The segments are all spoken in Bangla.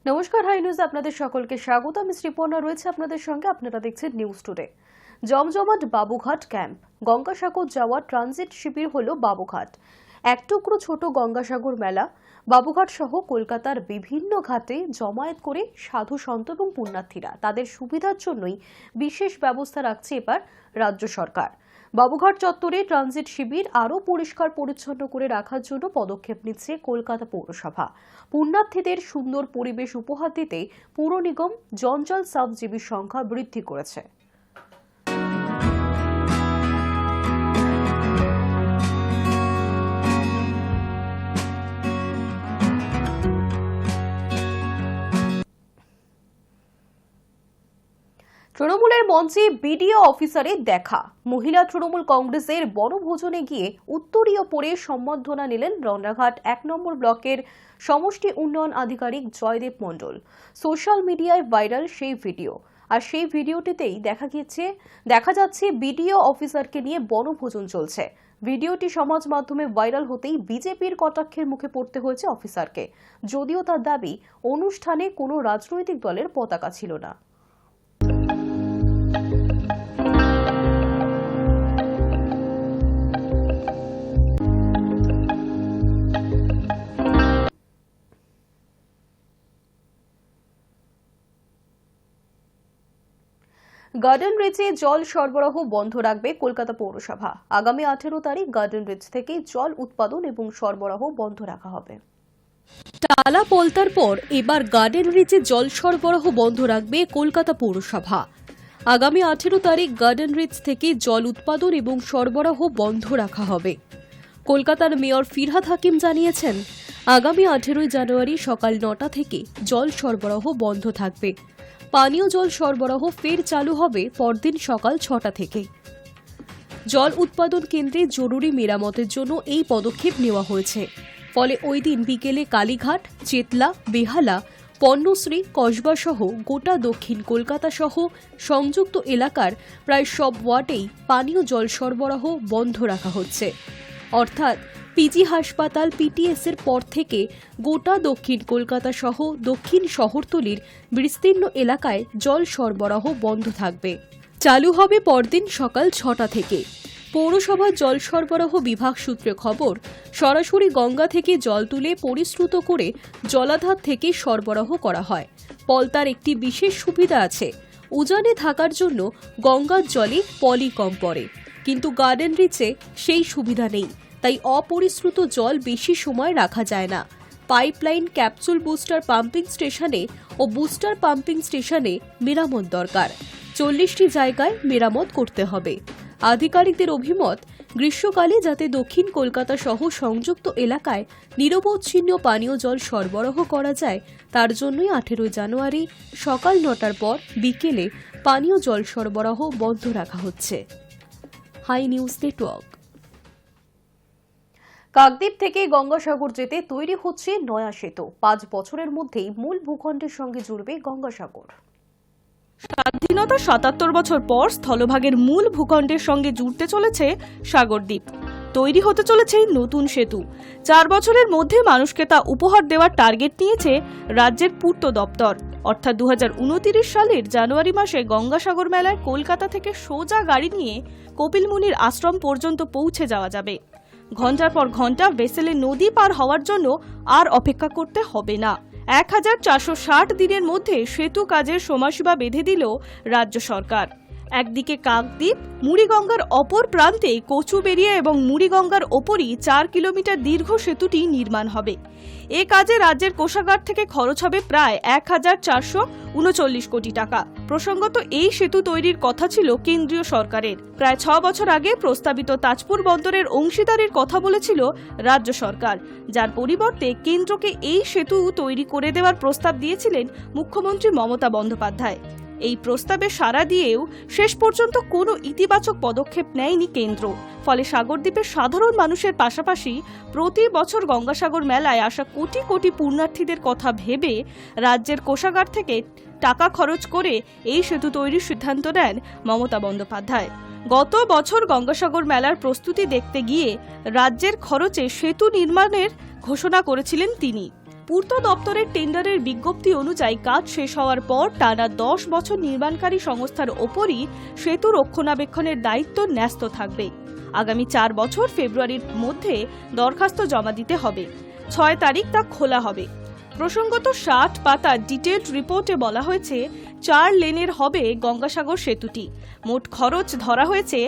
নমস্কার, হাই নিউজ আপনাদের সকলকে স্বাগত। আমি শ্রীপর্ণা রয়েছে আপনাদের সঙ্গে। আপনারা দেখছেন নিউজ টুডে। জমজমাট বাবুঘাট ক্যাম্প। গঙ্গাসাগর যাওয়ার ট্রানজিট শিবির হলো বাবুঘাট। এক টুকরো ছোট গঙ্গাসাগর মেলা বাবুঘাট সহ কলকাতার বিভিন্ন ঘাটে জমায়েত করে সাধু সন্ত এবং পুণ্যার্থীরা। তাদের সুবিধার জন্যই বিশেষ ব্যবস্থা রাখছে এবার রাজ্য সরকার। বাবুঘাট চত্বরে ট্রানজিট শিবির আরও পরিষ্কার পরিচ্ছন্ন করে রাখার জন্য পদক্ষেপ নিচ্ছে কলকাতা পৌরসভা। পুণ্যার্থীদের সুন্দর পরিবেশ উপহার দিতে পুর নিগম জঞ্জাল সাবজিবির সংখ্যা বৃদ্ধি করেছে। তৃণমূলের মঞ্চে বিডিও অফিসারের দেখা। মহিলা তৃণমূল কংগ্রেসের বনভোজনে গিয়ে উত্তরীয় পরে সম্বর্ধনা নিলেন রন্নাঘাট ১ নম্বর ব্লকের সমষ্টি উন্নয়ন আধিকারিক জয়দেব মণ্ডল। সোশ্যাল মিডিয়ায় ভাইরাল সেই ভিডিও। আর সেই ভিডিওটিতেই দেখা যাচ্ছে বিডিও অফিসারকে নিয়ে বনভোজন চলছে। ভিডিওটি সমাজ মাধ্যমে ভাইরাল হতেই বিজেপির কটাক্ষের মুখে পড়তে হয়েছে অফিসারকে। যদিও তার দাবি, অনুষ্ঠানে কোনো রাজনৈতিক দলের পতাকা ছিল না। গার্ডেন রিচে জল সরবরাহ বন্ধ রাখবে কলকাতা পৌরসভা। আগামী 18 তারিখ গার্ডেন রিচ থেকে জল উৎপাদন এবং সরবরাহ বন্ধ রাখা হবে। টালা পলতার পর এবার গার্ডেন রিচে জল সরবরাহ বন্ধ রাখবে কলকাতা পৌরসভা। আগামী 18 তারিখ গার্ডেন রিচ থেকে জল উৎপাদন এবং সরবরাহ বন্ধ রাখা হবে। কলকাতার মেয়র ফিরহাদ হাকিম জানিয়েছেন, আগামী 18 জানুয়ারি সকাল 9টা থেকে জল সরবরাহ বন্ধ থাকবে। পানীয় জল সরবরাহ ফের চালু হবে পরদিন সকাল 6টা থেকে। জল উৎপাদন কেন্দ্রে জরুরি মেরামতের জন্য এই পদক্ষেপ নেওয়া হয়েছে। ফলে ওই দিন বিকেলে কালীঘাট, চেতলা, বেহালা, পণ্যশ্রী, কসবা সহ গোটা দক্ষিণ কলকাতা সহ সংযুক্ত এলাকার প্রায় সব ওয়ার্ডেই পানীয় জল সরবরাহ বন্ধ রাখা হচ্ছে। অর্থাৎ পিজি হাসপাতাল, পিটিএস এর পর থেকে গোটা দক্ষিণ কলকাতা সহ দক্ষিণ শহরতলির বিস্তীর্ণ এলাকায় জল সরবরাহ বন্ধ থাকবে। চালু হবে পরদিন সকাল 6টা থেকে। পৌরসভার জল সরবরাহ বিভাগ সূত্রে খবর, সরাসরি গঙ্গা থেকে জল তুলে পরিশ্রুত করে জলাধার থেকে সরবরাহ করা হয়। পলতার একটি বিশেষ সুবিধা আছে, উজানে থাকার জন্য গঙ্গার জলে পলি কম পড়ে, কিন্তু গার্ডেন রিচে সেই সুবিধা নেই। তাই অপরিশ্রুত জল বেশি সময় রাখা যায় না। পাইপলাইন, ক্যাপসুল বুস্টার পাম্পিং স্টেশনে ও বুস্টার পাম্পিং স্টেশনে মেরামত দরকার। 40টি জায়গায় মেরামত করতে হবে। আধিকারিকদের অভিমত, গ্রীষ্মকালে যাতে দক্ষিণ কলকাতা সহ সংযুক্ত এলাকায় নিরবচ্ছিন্ন পানীয় জল সরবরাহ করা যায়, তার জন্যই 18 জানুয়ারি সকাল 9টার পর বিকেলে পানীয় জল সরবরাহ বন্ধ রাখা হচ্ছে। High News network. কাকদ্বীপ থেকে গঙ্গাসাগর যেতে তৈরি হচ্ছে নয়া সেতু। 5 বছরের মধ্যেই মূল ভূখণ্ডের সঙ্গে জুড়বে গঙ্গাসাগর। স্বাধীনতা 77 বছর পর স্থলভাগের মূল ভূখণ্ডের সঙ্গে জুড়তে চলেছে সাগরদ্বীপ। তৈরি হতে চলেছে নতুন সেতু। 4 বছরের মধ্যে মানুষকে তা উপহার দেওয়ার টার্গেট নিয়েছে রাজ্যের পূর্ত দপ্তর। অর্থাৎ 2029 সালের জানুয়ারি মাসে গঙ্গাসাগর মেলায় কলকাতা থেকে সোজা গাড়ি নিয়ে কপিলমুনির আশ্রম পর্যন্ত পৌঁছে যাওয়া যাবে। ঘন্টার পর ঘন্টা ভেসেলে নদী পার হওয়ার জন্য আর অপেক্ষা করতে হবে না। 1460 দিনের মধ্যে সেতু কাজের সময়সীমা বেঁধে দিল রাজ্য সরকার। একদিকে কাকদ্বীপ, মুড়িগঙ্গার অপর প্রান্তে কচুবেড়িয়া এবং মুড়িগঙ্গার ওপরই 4 কিলোমিটার দীর্ঘ সেতুটি নির্মাণ হবে। এ কাজে রাজ্যের কোষাগার থেকে খরচ হবে প্রায় 1439 কোটি টাকা। প্রসঙ্গত, এই সেতু তৈরির কথা ছিল কেন্দ্রীয় সরকারের। প্রায় 6 বছর আগে প্রস্তাবিত তাজপুর বন্দরের অংশীদারির কথা বলেছিল রাজ্য সরকার, যার পরিবর্তে কেন্দ্রকে এই সেতু তৈরি করে দেওয়ার প্রস্তাব দিয়েছিলেন মুখ্যমন্ত্রী মমতা বন্দ্যোপাধ্যায়। এই প্রস্তাবে সাড়া দিয়েও শেষ পর্যন্ত কোনো ইতিবাচক পদক্ষেপ নেয়নি কেন্দ্র। ফলে সাগরদ্বীপের সাধারণ মানুষের পাশাপাশি প্রতি বছর গঙ্গাসাগর মেলায় আসা কোটি কোটি পুণ্যার্থীদের কথা ভেবে রাজ্যের কোষাগার থেকে টাকা খরচ করে এই সেতু তৈরির সিদ্ধান্ত নেন মমতা বন্দ্যোপাধ্যায়। গত বছর গঙ্গাসাগর মেলার প্রস্তুতি দেখতে গিয়ে রাজ্যের খরচে সেতু নির্মাণের ঘোষণা করেছিলেন তিনি। পূর্ত দপ্তরের টেন্ডারের বিজ্ঞপ্তি অনুযায়ী কাজ শেষ হওয়ার পর টানা 10 বছর নির্মাণকারী সংস্থার ওপরই সেতু রক্ষণাবেক্ষণের দায়িত্ব ন্যস্ত থাকবে। আগামী 4 বছর ফেব্রুয়ারির মধ্যে দরখাস্ত জমা দিতে হবে। 6 তারিখ তা খোলা হবে। প্রসঙ্গত 60 পাতা ডিটেইলড রিপোর্টে বলা হয়েছে 4 লেনের হবে গঙ্গাসাগর সেতুটি। মোট খরচ ধরা হয়েছে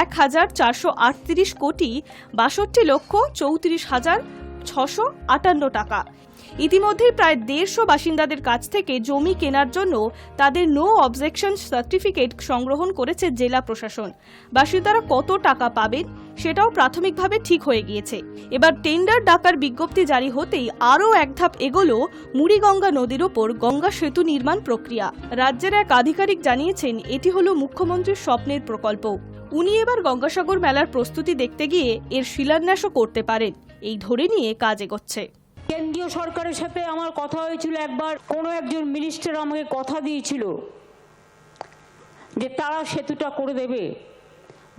1,438 কোটি 62,34,658 টাকা। ইতিমধ্যেই প্রায় 150 বাসিন্দাদের কাছ থেকে জমি কেনার জন্য তাদের নো অবজেকশন সার্টিফিকেট সংগ্রহণ করেছে জেলা প্রশাসন। বাসিন্দারা কত টাকা পাবেন সেটাও প্রাথমিকভাবে ঠিক হয়ে গিয়েছে। এবার টেন্ডার ডাকার বিজ্ঞপ্তি জারি হতেই আরও এক ধাপ এগোলো মুড়িগঙ্গা নদীর ওপর গঙ্গা সেতু নির্মাণ প্রক্রিয়া। রাজ্যের এক আধিকারিক জানিয়েছেন এটি হলো মুখ্যমন্ত্রীর স্বপ্নের প্রকল্প। উনি এবার গঙ্গাসাগর মেলার প্রস্তুতি দেখতে গিয়ে এর শিলান্যাসও করতে পারেন, এই ধরে নিয়ে কাজ এগোচ্ছে। কেন্দ্রীয় সরকারের সাথে আমার কথা হয়েছিল, একবার কোনো একজন মিনিস্টার আমাকে কথা দিয়েছিল যে তারা সেতুটা করে দেবে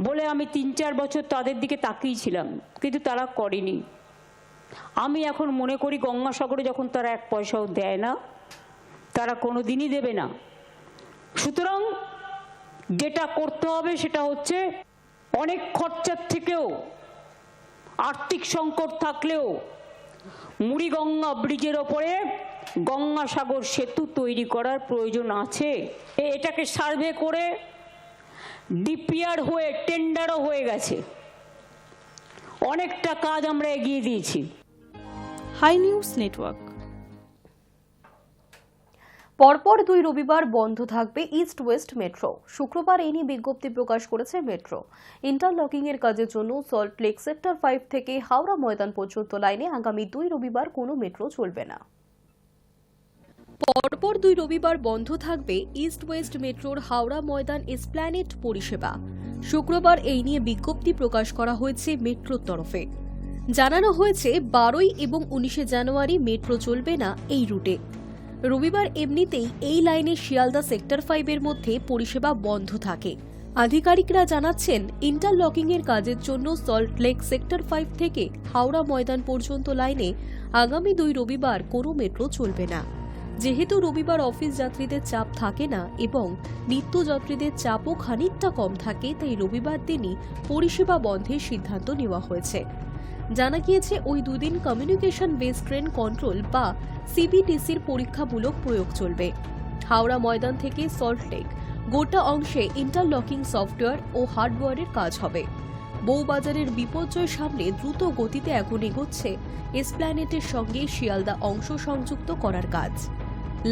বলে। আমি 3-4 বছর তাদের দিকে তাকিয়েছিলাম, কিন্তু তারা করেনি। আমি এখন মনে করি গঙ্গাসাগরে যখন তারা 1 পয়সাও দেয় না, তারা কোনো দিনই দেবে না। সুতরাং যেটা করতে হবে সেটা হচ্ছে অনেক খরচার থেকেও, আর্থিক সংকট থাকলেও মুড়িগঙ্গা ব্রিজের ওপরে গঙ্গাসাগর সেতু তৈরি করার প্রয়োজন আছে। এটাকে সার্ভে করে ডিপিআর হয়ে টেন্ডারও হয়ে গেছে, অনেকটা কাজ আমরা এগিয়ে দিয়েছি। Hi News Network. পরপর 2 রবিবার বন্ধ থাকবে ইস্ট ওয়েস্ট মেট্রো। শুক্রবার এই নিয়ে বিজ্ঞপ্তি প্রকাশ করেছে মেট্রো। ইন্টারলকিং এর কাজের জন্য সল্টলেক সেক্টর 5 থেকে হাওড়া ময়দান পর্যন্ত লাইনে আগামী 2 রবিবার কোনো মেট্রো চলবে না। পরপর 2 রবিবার বন্ধ থাকবে ইস্ট ওয়েস্ট মেট্রোর হাওড়া ময়দান এসপ্ল্যানেড পরিষেবা। শুক্রবার এই নিয়ে বিজ্ঞপ্তি প্রকাশ করা হয়েছে মেট্রোর তরফে। জানানো হয়েছে 12 এবং 19 জানুয়ারি মেট্রো চলবে না এই রুটে। রবিবার এমনিতেই এই লাইনে শিয়ালদা সেক্টর 5 এর মধ্যে পরিষেবা বন্ধ থাকে। আধিকারিকরা জানাচ্ছেন ইন্টারলকিং এর কাজের জন্য সল্টলেক সেক্টর 5 থেকে হাওড়া ময়দান পর্যন্ত লাইনে আগামী 2 রবিবার কোনো মেট্রো চলবে না। যেহেতু রবিবার অফিস যাত্রীদের চাপ থাকে না এবং নিত্যযাত্রীদের চাপও খানিকটা কম থাকে, তাই রবিবার দিনই পরিষেবা বন্ধের সিদ্ধান্ত নেওয়া হয়েছে। জানা গিয়েছে ওই 2 দিন কমিউনিকেশন বেস ট্রেন কন্ট্রোল বা সিবিটিসির পরীক্ষামূলক প্রয়োগ চলবে। হাওড়া ময়দান থেকে সল্টলেক গোটা অংশে ইন্টারলকিং সফটওয়্যার ও হার্ডওয়্যারের কাজ হবে। বউবাজারের বিপর্যয় সামনে দ্রুত গতিতে এখন এগোচ্ছে এসপ্ল্যানেটের সঙ্গে শিয়ালদা অংশ সংযুক্ত করার কাজ।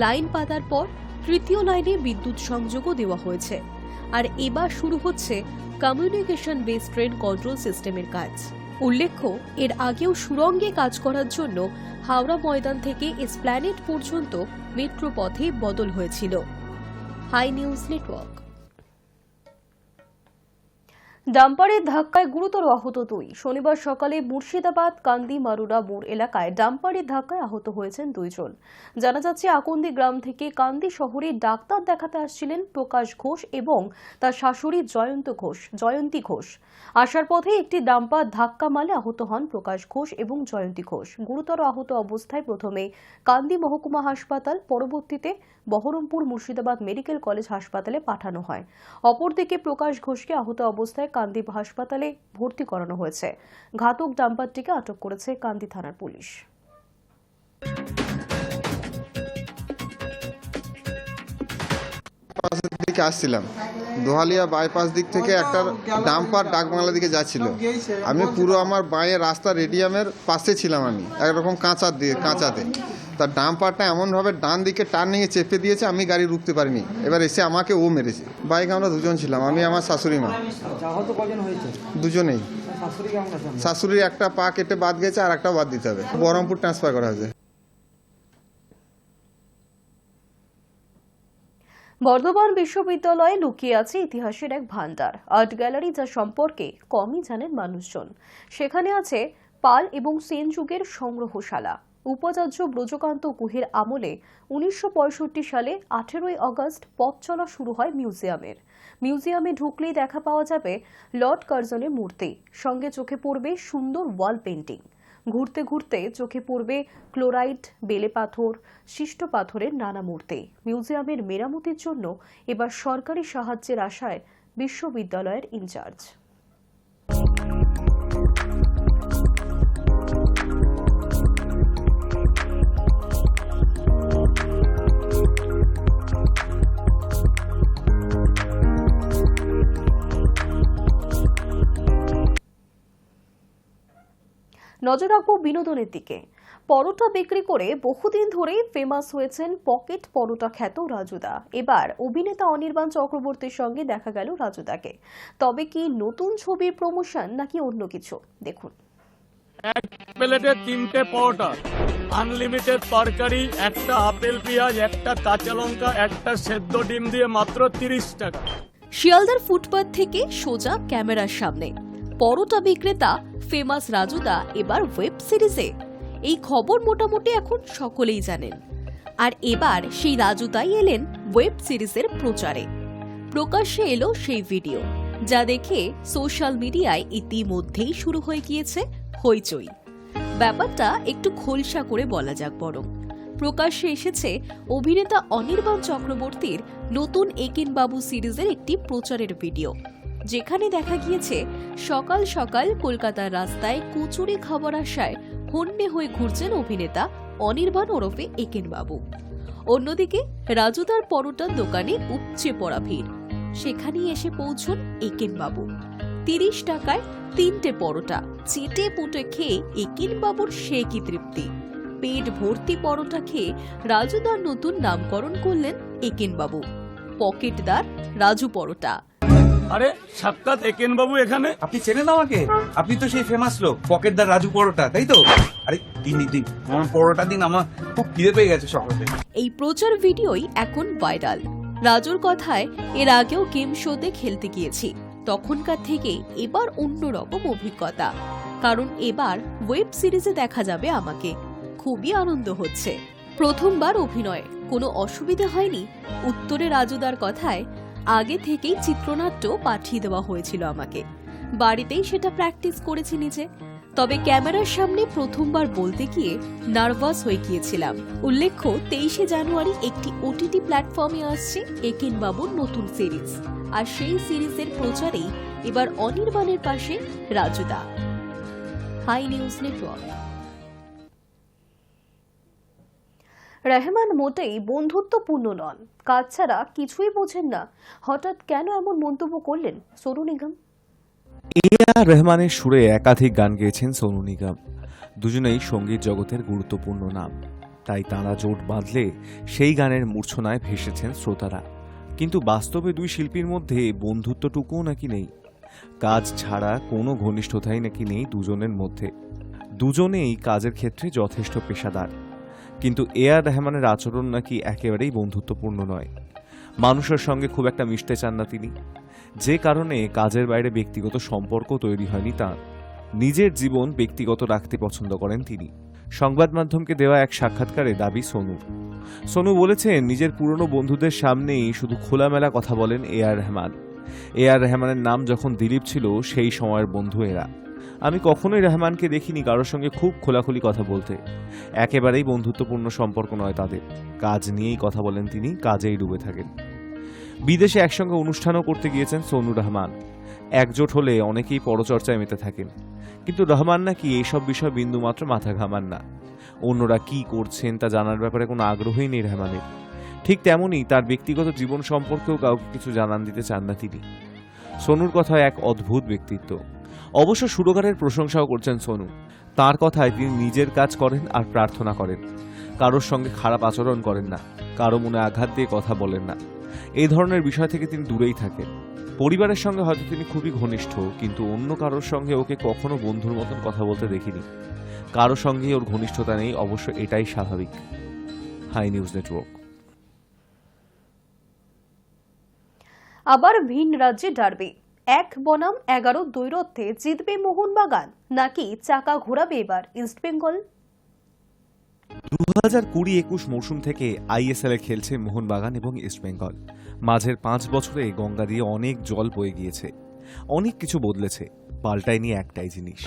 লাইন পাতার পর 3য় লাইনে বিদ্যুৎ সংযোগও দেওয়া হয়েছে। আর এবার শুরু হচ্ছে কমিউনিকেশন বেস ট্রেন কন্ট্রোল সিস্টেমের কাজ। উল্লেখ্য, এর আগেও সুড়ঙ্গে কাজ করার জন্য হাওড়া ময়দান থেকে এসপ্ল্যানেড পর্যন্ত মেট্রো পথে বদল হয়েছিল। High News network. ডাম্পারের ধাক্কায় গুরুতর আহত 2। শনিবার সকালে মুর্শিদাবাদ কান্দি মারুরা মোড় এলাকায় ডাম্পারের ধাক্কায় আহত হয়েছেন 2 জন। জানা যাচ্ছে আকন্দি গ্রাম থেকে কান্দি শহরে ডাক্তার দেখাতে আসছিলেন প্রকাশ ঘোষ এবং তার শাশুড়ি জয়ন্তী ঘোষ। আসার পথে একটি ডাম্পার ধাক্কা মারলে আহত হন প্রকাশ ঘোষ এবং জয়ন্তী ঘোষ। গুরুতর আহত অবস্থায় প্রথমে কান্দি মহকুমা হাসপাতাল, পরবর্তীতে বহরমপুর মুর্শিদাবাদ মেডিকেল কলেজ হাসপাতালে পাঠানো হয়। অপরদিকে প্রকাশ ঘোষকে আহত অবস্থায় কান্দি হাসপাতালে ভর্তি করানো হয়েছে। ঘাতক ডাম্পারটিকে আটক করেছে কান্দি থানার পুলিশ। দিকে আসছিলাম, দোহালিয়া বাইপাস দিক থেকে একটা ডাম্পার ডাকবাংলা দিকে যাচ্ছিল। আমি পুরো আমার বাঁয়ে রাস্তা রেডিয়ামের পাশে ছিলাম, আমি একরকম কাঁচাতে। তার ডাম্পারটা এমনভাবে ডান দিকে টান নিয়ে চেপে দিয়েছে, আমি গাড়ি রুখতে পারিনি। এবার এসে আমাকে ও মেরেছে। বাইকে আমরা 2 জন ছিলাম, আমি আমার শাশুড়ি মা। দুজনেই। শাশুড়ির একটা পা কেটে বাদ গেছে, আর একটা বাদ দিতে হবে। বহরমপুর ট্রান্সফার করা হয়েছে। বর্ধমান বিশ্ববিদ্যালয়ে লুকিয়ে আছে ইতিহাসের এক ভান্ডার, আর্ট গ্যালারি, যা সম্পর্কে কমই জানেন মানুষজন। সেখানে আছে পাল এবং সেন যুগের সংগ্রহশালা। উপাচার্য ব্রজকান্ত গুহের আমলে 1965 সালে 18 আগস্ট পথ চলা শুরু হয় মিউজিয়ামের। মিউজিয়ামে ঢুকলেই দেখা পাওয়া যাবে লর্ড কার্জনের মূর্তি, সঙ্গে চোখে পড়বে সুন্দর ওয়াল পেন্টিং। ঘুরতে ঘুরতে চোখে পড়বে ক্লোরাইট, বেলে পাথর, শিষ্ট পাথরের নানা মূর্তি। মিউজিয়ামের মেরামতির জন্য এবার সরকারি সাহায্যের আশায় বিশ্ববিদ্যালয়ের ইনচার্জ। নজর রাখবো বিনোদনের দিকে। পরোটা বিক্রি করে বহুদিন ধরেই ফেমাস হয়েছেন পকেট পরোটা খ্যাত রাজুদা। এবার অভিনেতা অনির্বাণ চক্রবর্তীর সঙ্গে দেখা গেল রাজুদাকে। তবে কি নতুন ছবির প্রমোশন নাকি অন্য কিছু, দেখুন। এক প্লেটে 3টে পরোটা, আনলিমিটেড তরকারি, একটা আপেল পেঁয়াজ, একটা কাঁচা লঙ্কা, একটা সেদ্ধ ডিম দিয়ে মাত্র 30 টাকা। শিয়ালদার ফুটপাত থেকে সোজা ক্যামেরার সামনে পরোটা বিক্রেতা ফেমাস রাজুদা এবার ওয়েব সিরিজে। এই খবর মোটামুটি এখন সকলেই জানেন। আর এবার সেই রাজুদাই এলেন ওয়েব সিরিজের প্রচারে। প্রকাশ্যে এলো সেই ভিডিও, যা দেখে সোশ্যাল মিডিয়ায় ইতিমধ্যেই শুরু হয়ে গিয়েছে হইচই। ব্যাপারটা একটু খোলসা করে বলা যাক বরং। প্রকাশ্যে এসেছে অভিনেতা অনির্বাণ চক্রবর্তীর নতুন একেন বাবু সিরিজের একটি প্রচারের ভিডিও, যেখানে দেখা গিয়েছে সকাল সকাল কলকাতার রাস্তায় কচুরি খাবার আশায় হন্যে হয়ে ঘুরছেন অভিনেতা অনির্বাণ ওরফে একেন বাবু। অন্যদিকে রাজুদার পরোটার দোকানে উপচে পড়া ভিড়। সেখানেই এসে পৌঁছন একেন বাবু। 30 টাকায় 3টে পরোটা চেটে পুটে খেয়ে একেন বাবুর সে কি তৃপ্তি। পেট ভর্তি পরোটা খেয়ে রাজুদার নতুন নামকরণ করলেন একেন বাবু, পকেটদার রাজু পরোটা। আরে সাক্ষাৎ একেন বাবু এখানে। আপনি চেনেন আমাকে? আপনি তো সেই ফেমাস লোক পকেটদার রাজু পরোটা, তাই তো? আরে দিন আমার পরোটা দিন, আমার খুব খিদে পেয়ে গেছে সকালে। এই প্রচার ভিডিওই এখন ভাইরাল। রাজুর কথায় এর আগেও গেম শোতে খেলতে গিয়েছি, তখনকার থেকে এবার অন্যরকম অভিজ্ঞতা। কারণ এবার ওয়েব সিরিজে দেখা যাবে আমাকে। খুবই আনন্দ হচ্ছে। প্রথমবার অভিনয়, কোনো অসুবিধা হয়নি। উত্তরে রাজুদার কথায় আগে থেকেই চিত্রনাট্য পাঠিয়ে দেওয়া হয়েছিল আমাকে। বাড়িতেই সেটা প্র্যাকটিস করেছি নিজে। তবে ক্যামেরার সামনে প্রথমবার বলতে গিয়ে নার্ভাস হয়ে গিয়েছিলাম। উল্লেখ্য 23শে জানুয়ারি একটি ওটিটি প্ল্যাটফর্মে আসছে একেন বাবুর নতুন সিরিজ। আর সেই সিরিজের প্রচারেই এবার অনির্বাণের পাশে রাজুদা। Hi News Network. রহমান মোটেই বন্ধুত্বপূর্ণ নন, কাজ ছাড়া কিছুই বোঝেন না। হঠাৎ কেন এমন মন্তব্য করলেন সোনু নিগম? এ.আর রহমানের সুরে একাধিক গান গেয়েছেন সোনু নিগম। দুজনেই সঙ্গীত জগতের গুরুত্বপূর্ণ নাম, তাই তাঁরা জোট বাঁধলে সেই গানের মূর্ছনায় ভেসেছেন শ্রোতারা। কিন্তু বাস্তবে দুই শিল্পীর মধ্যে বন্ধুত্বটুকুও নাকি নেই। কাজ ছাড়া কোনো ঘনিষ্ঠতাই নাকি নেই দুজনের মধ্যে। দুজনেই কাজের ক্ষেত্রে যথেষ্ট পেশাদার, কিন্তু এ.আর রহমানের আচরণ নাকি একেবারেই বন্ধুত্বপূর্ণ নয়। মানুষের সঙ্গে খুব একটা মিশতে চান না তিনি, যে কারণে কাজের বাইরে ব্যক্তিগত সম্পর্ক তৈরি হয়নি তাঁর। নিজের জীবন ব্যক্তিগত রাখতে পছন্দ করেন তিনি। সংবাদ মাধ্যমকে দেওয়া এক সাক্ষাৎকারে দাবি সোনু বলেছেন, নিজের পুরনো বন্ধুদের সামনেই শুধু খোলামেলা কথা বলেন এ.আর রহমান। এ.আর রহমানের নাম যখন দিলীপ ছিল সেই সময়ের বন্ধু এরা। আমি কখনোই রহমানকে দেখিনি কারোর সঙ্গে খুব খোলাখুলি কথা বলতে। একেবারেই বন্ধুত্বপূর্ণ সম্পর্ক নয় তাদের। কাজ নিয়েই কথা বলেন তিনি, কাজেই ডুবে থাকেন। বিদেশে একসঙ্গে অনুষ্ঠানও করতে গিয়েছেন সোনু রহমান। একজোট হলে অনেকেই পরচর্চায় মেতে থাকেন, কিন্তু রহমান নাকি এইসব বিষয় বিন্দুমাত্র মাথা ঘামান না। অন্যরা কি করছেন তা জানার ব্যাপারে কোনো আগ্রহই নেই রহমানের। ঠিক তেমনই তার ব্যক্তিগত জীবন সম্পর্কেও কাউকে কিছু জানান দিতে চান না তিনি। সোনুর কথা এক অদ্ভুত ব্যক্তিত্ব। অবশ্য সুরকারের প্রশংসাও করছেন সোনু। তার কথায় তিনি নিজের কাজ করেন আর প্রার্থনা করেন। কারোর সঙ্গে খারাপ আচরণ করেন না, কারো মনে আঘাত দিয়ে কথা বলেন না। এই ধরনের বিষয় থেকে তিনি দূরেই থাকেন। পরিবারের সঙ্গে হয়তো তিনি খুবই ঘনিষ্ঠ, কিন্তু অন্য কারোর সঙ্গে ওকে কখনো বন্ধুর মতন কথা বলতে দেখিনি। কারো সঙ্গেই ওর ঘনিষ্ঠতা নেই, অবশ্য এটাই স্বাভাবিক। Hi News Network. আবার ভিন রাজ্যে ডার্বি। 1 বনাম 11 দ্বৈরথে জিতবে মোহনবাগান নাকি চাকা ঘোরাবে এবার ইস্টবেঙ্গল? 2020-21 মৌসুম থেকে আইএসএল-এ খেলছে মোহনবাগান এবং ইস্টবেঙ্গল। মাঝের 5 বছরে গঙ্গা দিয়ে অনেক জল বয়ে গিয়েছে, অনেক কিছু বদলেছে, পাল্টায়নি একটাই জিনিস,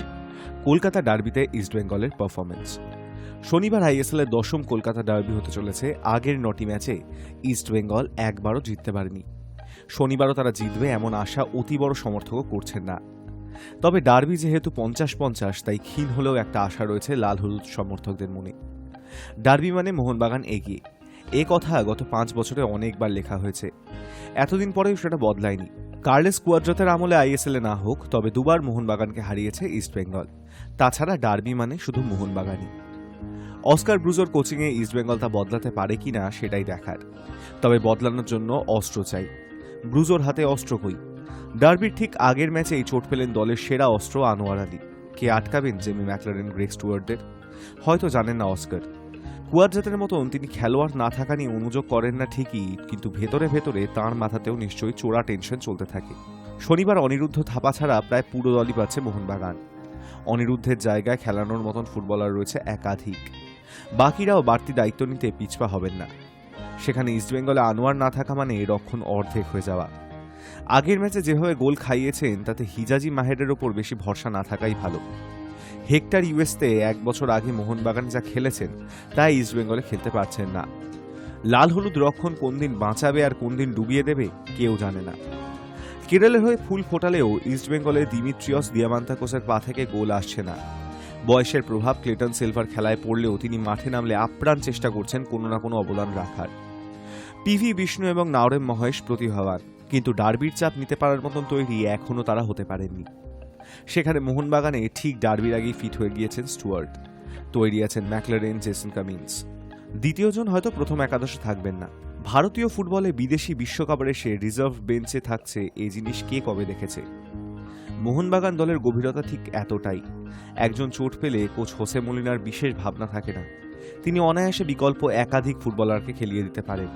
কলকাতা ডার্বিতে ইস্টবেঙ্গলের পারফরমেন্স। শনিবার আইএসএল এর 10ম কলকাতা ডার্বি হতে চলেছে। আগের 9টি ম্যাচে ইস্টবেঙ্গল একবারও জিততে পারেনি। শনিবারও তারা জিতবে এমন আশা অতি বড় সমর্থকও করছেন না। তবে ডার্বি যেহেতু 50-50, তাই ক্ষীণ হলেও একটা আশা রয়েছে লাল হলুদ সমর্থকদের মনে। ডার্বি মানে মোহনবাগান এগিয়ে, এ কথা গত 5 বছরে অনেকবার লেখা হয়েছে। এতদিন পরেও সেটা বদলায়নি। কার্লেস কুয়াদ্রাতের আমলে আইএসএল এ না হোক, তবে দুবার মোহনবাগানকে হারিয়েছে ইস্টবেঙ্গল। তাছাড়া ডার্বি মানে শুধু মোহনবাগানই। অস্কার ব্রুজোর কোচিংয়ে ইস্টবেঙ্গল তা বদলাতে পারে কিনা সেটাই দেখার। তবে বদলানোর জন্য অস্ত্র চাই। ব্রুজোর হাতে অস্ত্র কই? ডার্বির ঠিক আগের ম্যাচেই চোট পেলেন দলের সেরা অস্ত্র আনোয়ার আলী। কে আটকাবেন জেমি ম্যাকলারেন, গ্রেগ স্টুয়ার্টদের? হয়তো জানেন না অস্কার। কুয়াদ্রাতের মতন তিনি খেলোয়াড় না থাকা নিয়ে অনুযোগ করেন না ঠিকই, কিন্তু ভেতরে ভেতরে তাঁর মাথাতেও নিশ্চয়ই চোরা টেনশন চলতে থাকে। শনিবার অনিরুদ্ধ থাপা ছাড়া প্রায় পুরো দলই পাচ্ছে মোহনবাগান। অনিরুদ্ধের জায়গায় খেলানোর মতন ফুটবলার রয়েছে একাধিক। বাকিরাও বাড়তি দায়িত্ব নিতে পিছপা হবেন না। সেখানে ইস্টবেঙ্গলে আনোয়ার না থাকা মানে রক্ষণ অর্ধেক হয়ে যাওয়া। আগের ম্যাচে যেভাবে গোল খাইয়েছেন তাতে হিজাজি মাহেরের ওপর বেশি ভরসা না থাকাই ভালো। হেক্টর ইউএসতে 1 বছর আগে মোহনবাগান যা খেলেছেন তাই ইস্টবেঙ্গলে খেলতে পারছেন না। লাল হলুদ রক্ষণ কোন দিন বাঁচাবে আর কোন দিন ডুবিয়ে দেবে কেউ জানে না। কেরলের হয়ে ফুল ফোটালেও ইস্টবেঙ্গলের দিমিত্রিয়স দিয়ামান্তাকোসের পা থেকে গোল আসছে না। বয়সের প্রভাব ক্লেটন সিলভার খেলায় পড়লেও তিনি মাঠে নামলে আপ্রাণ চেষ্টা করছেন কোনো না কোনো অবদান রাখার। পিভি বিষ্ণু এবং নাওরেম মহেশ প্রতিভাবান, কিন্তু ডার্বির চাপ নিতে পারার মতন তৈরি এখনও তারা হতে পারেননি। সেখানে মোহনবাগানে ঠিক ডার্বির আগেই ফিট হয়ে গিয়েছেন স্টুয়ার্ট। তৈরি আছেন ম্যাকলারেন, জেসন কামিন্স। দ্বিতীয়জন হয়তো প্রথম একাদশে থাকবেন না। ভারতীয় ফুটবলে বিদেশি বিশ্বকাপের এসে রিজার্ভ বেঞ্চে থাকছে, এই জিনিস কে কবে দেখেছে? মোহনবাগান দলের গভীরতা ঠিক এতটাই। একজন চোট পেলে কোচ হোসে মলিনার বিশেষ ভাবনা থাকে না। তিনি অনায়াসে বিকল্প একাধিক ফুটবলারকে খেলিয়ে দিতে পারেন।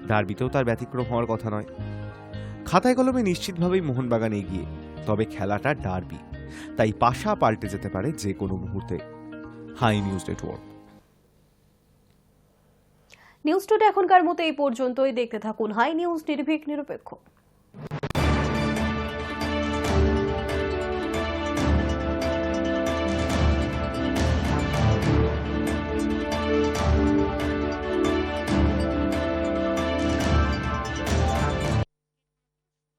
ডার্বিতেও তার ব্যতিক্রম হওয়ার কথা নয়। খাতায় কলমে নিশ্চিতভাবেই মোহনবাগান এগিয়ে, তবে খেলাটা ডার্বি, তাই পাশা পাল্টে যেতে পারে যে কোনো মুহূর্তে। Hi News Network. News today এখনকার মতো এই পর্যন্তই। দেখতে থাকুন হাই নিউজ, নির্ভীক নিরপেক্ষ।